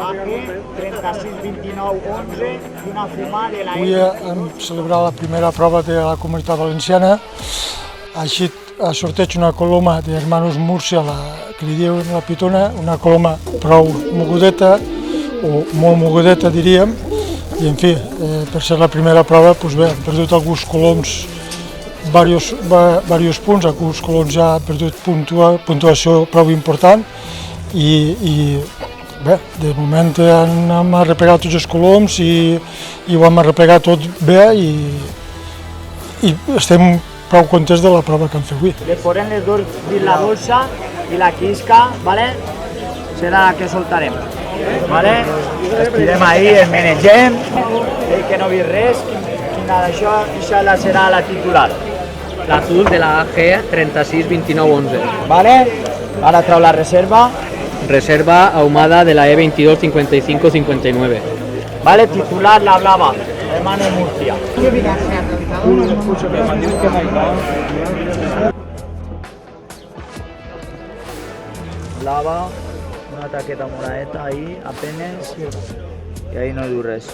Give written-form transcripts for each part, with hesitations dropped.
AG362911 d'una fumada de la... Avui hem celebrat la primera prova de la Comunitat Valenciana. Així sorteig una coloma d'Hermanos Múrcia, que li diuen la pitona, una coloma prou mogudeta, o molt mogudeta diríem, i en fi, per ser la primera prova, doncs bé, hem perdut alguns coloms, diversos punts, alguns coloms ja han perdut puntuació prou important, i bé, de moment hem arreplegat tots els coloms i ho hem arreplegat tot bé i estem prou contents de la prova que hem fet avui. Le posem les dos dins la dolça i la quisca, serà la que soltarem. Estirem ahí, el menegem, que no vi res, quina d'això, això serà la titular. L'azul de la AG 362911. Ara treu la reserva. Reserva ahumada de la E22 5559. Titular la blava, Hermano Murcia. Blava, una taqueta moradeta ahí, apenas, y ahí no hay res.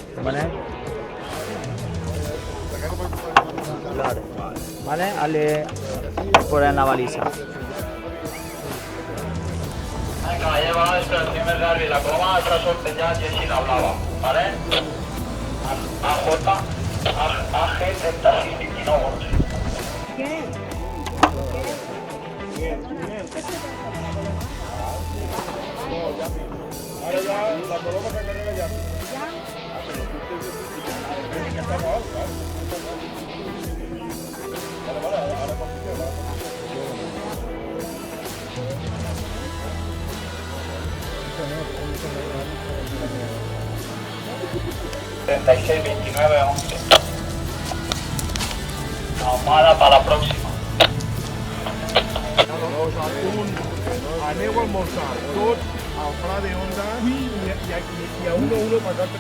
Ale, por en la baliza. Caballero, va a extracción del Darby, la coloma está sorteada y así la hablaba, ¿vale? AG 362911. ¿Qué? Ahora ya, la coloma se carga ya. Ahora confío. 362911. Ahumada para la próxima. Aneu a almorzar tots al Pla de Onda i a 1-1 per cada...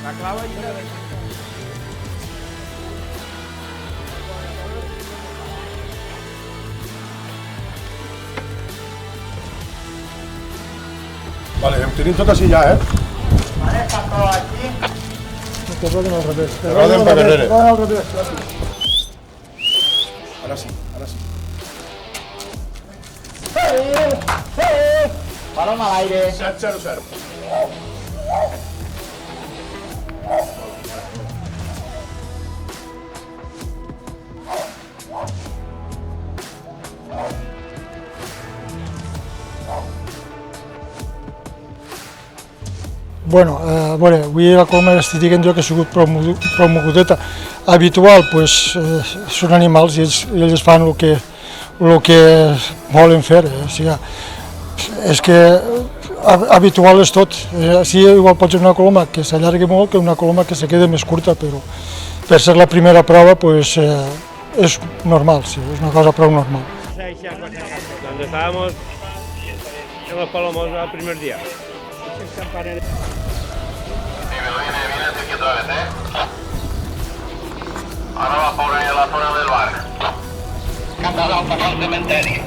La clava y una vez. Vale, hem tenim tot així ja, Està tot aquí. Que roden al revés. Que roden per darrere. Al revés. Ara sí, ara sí. Balón al aire. 7-0-0. Bueno, a veure, avui la coloma estic dient jo que ha sigut prou mogudeta. Habitual, doncs, són animals i ells fan el que volen fer. O sigui, és que habitual és tot. Sí, igual pot ser una coloma que s'allargui molt que una coloma que se quede més curta, però per ser la primera prova doncs, és normal, sí, és una cosa prou normal. Donde estábamos en los palomos el primer día. Viene aquí otra vez, Ahora va por ahí a la zona del bar. Que ha pasado para el cementerio.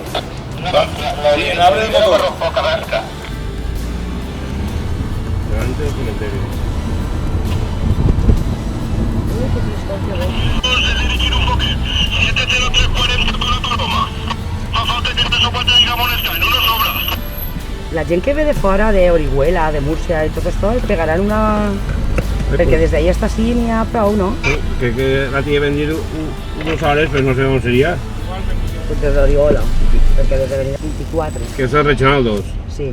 Sí, abre el motor. Poca cerca. Delante del cementerio. Dirigir un poquet. 70340 para la paloma. No falta que te soporte digamos molestar, no nos sobra. La gent que ve de fora, d'Orihuela, de Múrcia i tot això, es pegaran una... Perquè des d'ahir està així n'hi ha prou, no? Que l'altre dia vam dir unes hores, però no sé on seria. Pues des d'Orihuela, perquè des de venir 24. Que és el Regional 2. Sí.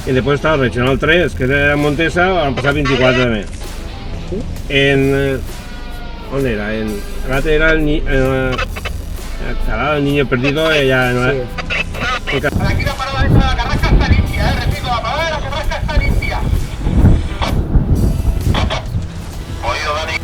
I després està el Regional 3, que és de Montesa, han passat 24 de mes. Sí? On era? L'altre era el Niño Perdido, allà... Sí. Aquí la parada esa de la Carrasca está limpia, repito, la parada de la Carrasca está limpia. Oído, Dani.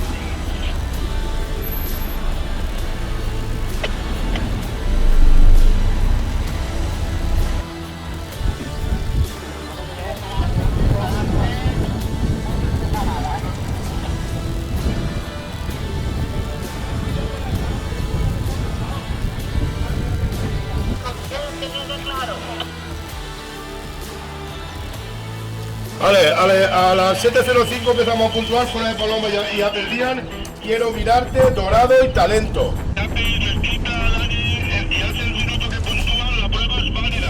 Vale, a las 7:05 empezamos a puntuar fuera de Paloma y ya perdían. Quiero mirarte, Dorado y Talento. Ya hace el minuto que puntúan, la prueba es válida,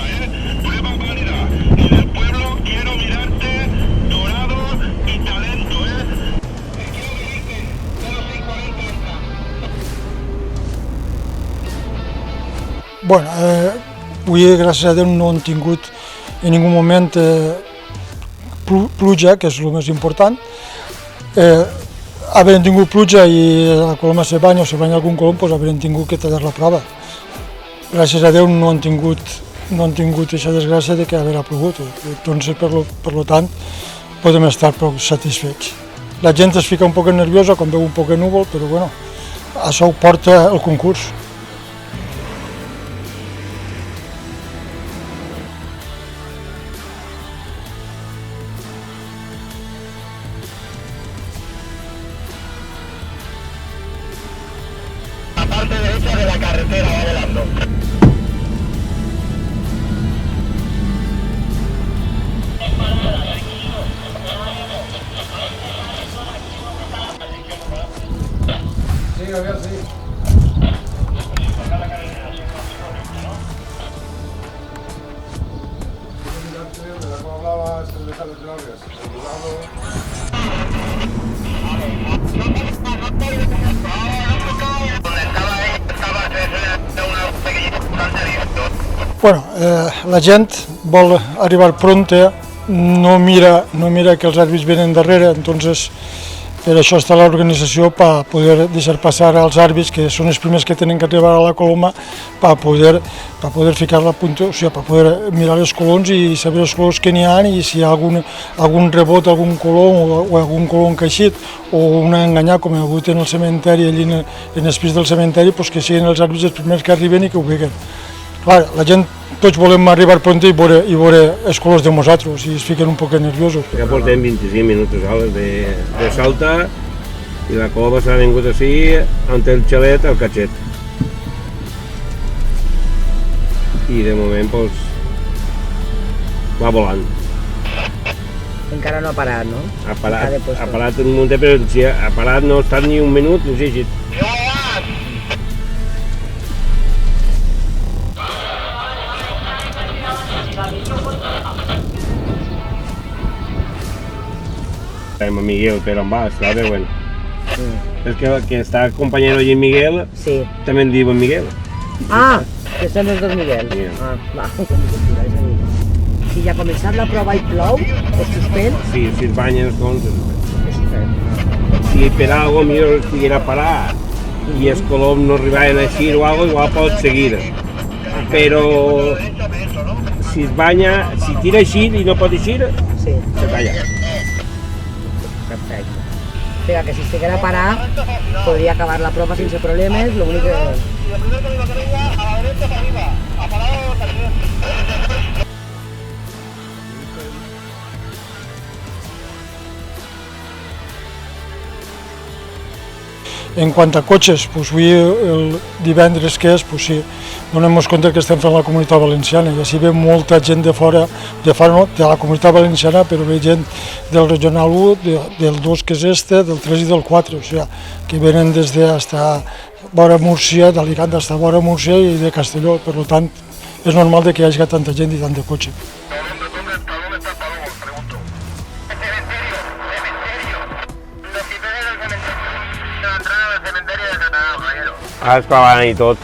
Prueba válida. Y del pueblo quiero mirarte, Dorado y Talento, Quiero mirarte, 0640 entra. Bueno, avui, gràcies a Déu, no hem tingut en ningú moment pluja, que és el més important. Havent tingut pluja i la coloma se banya o se banya algun colom, doncs havent tingut que tallar la prova. Gràcies a Déu no han tingut aquesta desgràcia de que haver plogut. Doncs, per tant, podem estar prou satisfets. La gent es fica un poc nerviosa quan veu un poc de núvol, però bueno, això ho porta el concurs. Parte derecha de la carretera va volando. Sí, a ver, sí. Bueno, la gent vol arribar pronta, no mira que els àrbits venen darrere, entonces per això està l'organització per poder deixar passar als àrbits, que són els primers que tenen que arribar a la coloma, per poder ficar la punta, o sigui, per poder mirar els colons i saber els colors que n'hi ha i si hi ha algun rebot, algun colom o algun colom caixit o un enganyat, com hi ha hagut en el cementeri, allí en els pis del cementeri, doncs que siguin els àrbits els primers que arriben i que ho veguen. Clar, la gent, tots volem arribar pront i veure els colors de nosaltres i es fiquen un poc nerviosos. Ja portem 25 minuts de salta i la coloma s'ha vingut així, ante el xalet, al catxet. I de moment, doncs, va volant. Encara no ha parat, no? Ha parat un momentet, però si ha parat no ha estat ni un minut, no sé si... A Miguel, pero en vas, ¿sabes? Bueno. Sí. Es que está el compañero allí Miguel, sí. También digo Miguel. Ah, que són els dos Miguel. Sí. Ah, va. Si ja ha començat la prova i plou, es suspèn? Sí, si es banyen els colons, si per algo millor estiguera parar i els colons no arribaven a eixir o algo, igual pot seguir. Però si es banya, si tira eixir i no pot eixir, sí. Se talla. Perfecte. O sigui que si estiguera parat, podria acabar la prova sense problemes, l'únic que... En quant a cotxes, doncs avui el divendres que és, doncs sí, donem-nos compte que estem fent la Comunitat Valenciana i així ve molta gent de fora no, de la Comunitat Valenciana, però ve gent del Regional 1, del 2 que és este, del 3 i del 4, o sigui, que venen des de hasta vora Múrcia, d'Alicant hasta vora Múrcia i de Castelló, per tant és normal que hi hagi tanta gent i tant de cotxe. Ara es clavaran i tot.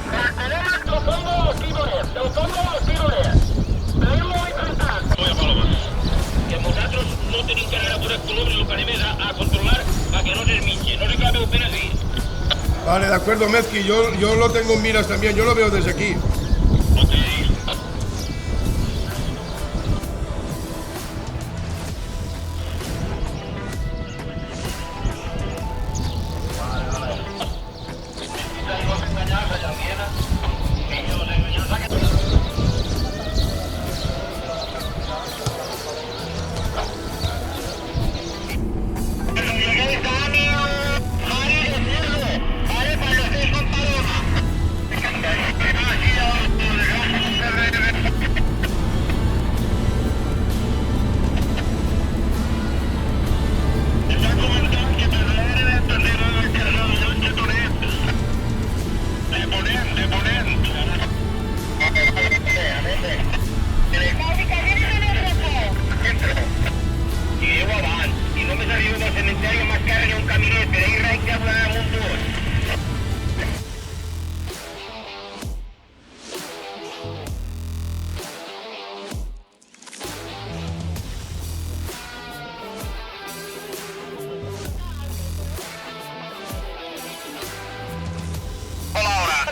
Que nosaltres no tenim que anar a posar color ni el que anem és a controlar a que no se minche, no se clave apenas ahí. Vale, de acuerdo, Mezqui, yo lo tengo en miras también, yo lo veo desde aquí.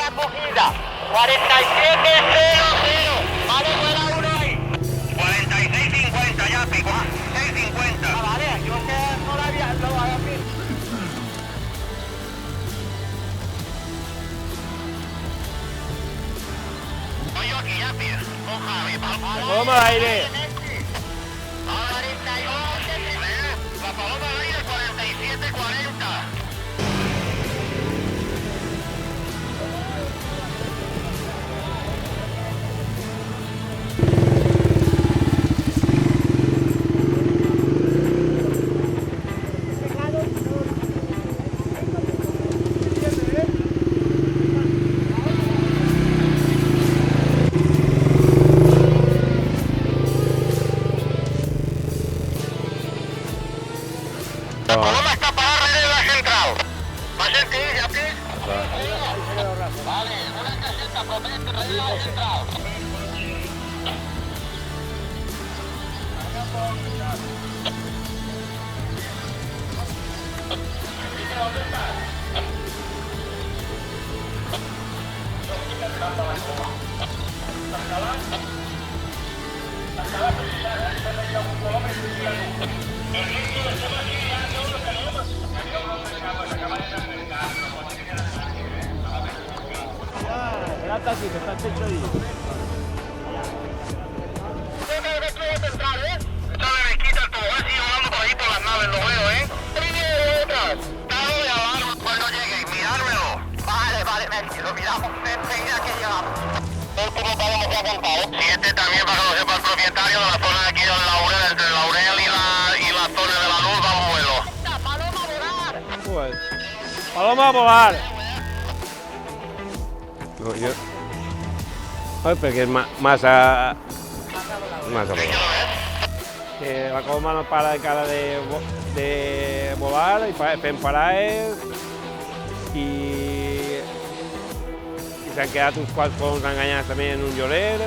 Recogida 4700, vale, fuera uno ahí. 4650 ya, pico. 650. Ah, vale, yo que no la había visto. Voy yo aquí, ya, pie. Con Javi, Paloma al aire. La paloma al aire 4740. La paloma está parada en la central. ¿Va a sentir, ya que? Vale, una caseta potente en la central. El taxi, que está el techo ahí. Échale mezquita al tobogán, sigue volando por allí por las naves, lo veo, ¿eh? Primero y otras. Dado de alarma cuando llegue, mirármelo. Vale, Messi, lo miramos enseguida que llegamos. Último paloma que ha contado. Sí, este también, para que lo sepa el propietario de la zona de aquí del Laurel, entre el Laurel y la zona de la luz, va a vuelo. ¡Paloma a volar! Pues, paloma a volar. No, jo... Oi, perquè és massa volar. Que la coloma no para encara de volar i fem parades i s'han quedat uns quants coloms enganyats també en un llorer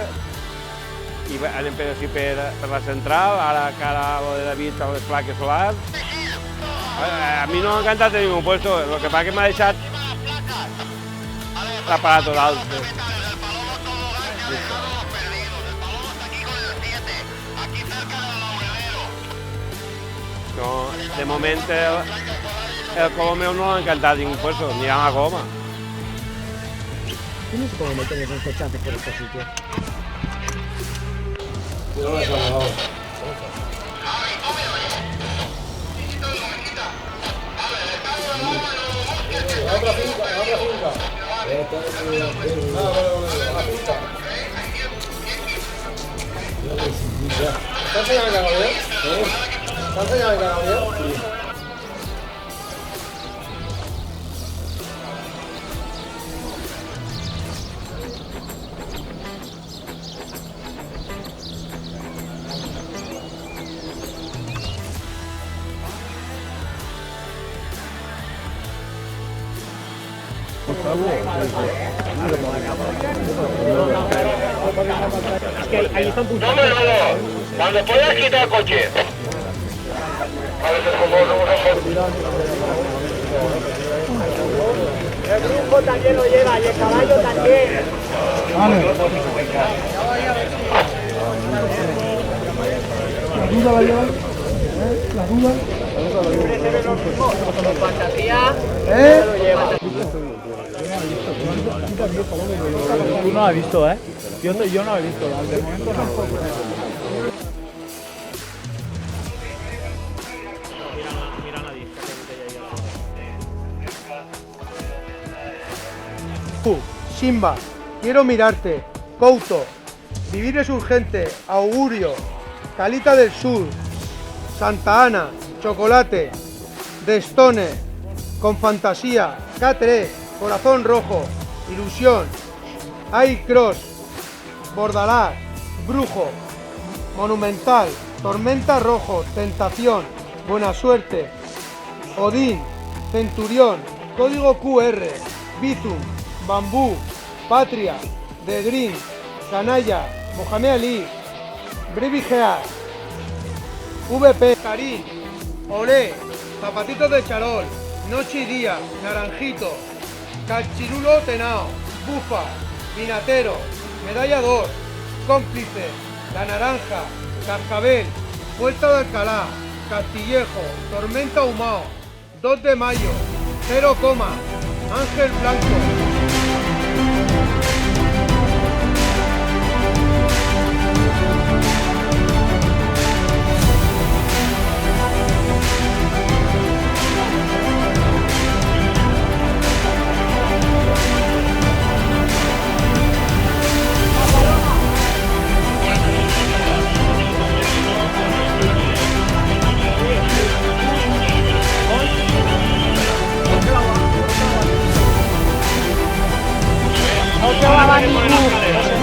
i anem per així per la central, ara cara a lo de David a les plaques solars. A mi no m'ha encantat en ningú puesto, lo que pasa que m'ha deixat l'aparato d'altre. No, de moment el color meu no l'ha encantat ningú puesto, ni a la goma. Yo no sé cómo meter esos cochazos por este sitio. ¿Está enseñando el Gabriel? ¿Está enseñando el Gabriel? Número 2, cuando puedas quitar el coche. A veces como El brujo también lo lleva y el caballo también. La duda la lleva, la duda. Tú no lo has visto, ¿eh? Yo no lo he visto, de momento no. Simba, quiero mirarte, Couto, vivir es urgente, Augurio, Calita del Sur, Santa Ana, Chocolate, Destone, Con Fantasía, K3, Corazón Rojo, Ilusión, iCross, Bordalás, Brujo, Monumental, Tormenta Rojo, Tentación, Buena Suerte, Odín, Centurión, Código QR, Bizum, Bambú, Patria, The Green, Canalla, Mohamed Ali, Brevi Gear, VP, Karim, Olé, Zapatitos de Charol, Noche y Día, Naranjito, Cachirulo Tenao, Bufa, Vinatero, Medalla 2, Cómplice, La Naranja, Cascabel, Puerta de Alcalá, Castillejo, Tormenta Humao, 2 de Mayo, 0, Ángel Blanco. No se va a ningún.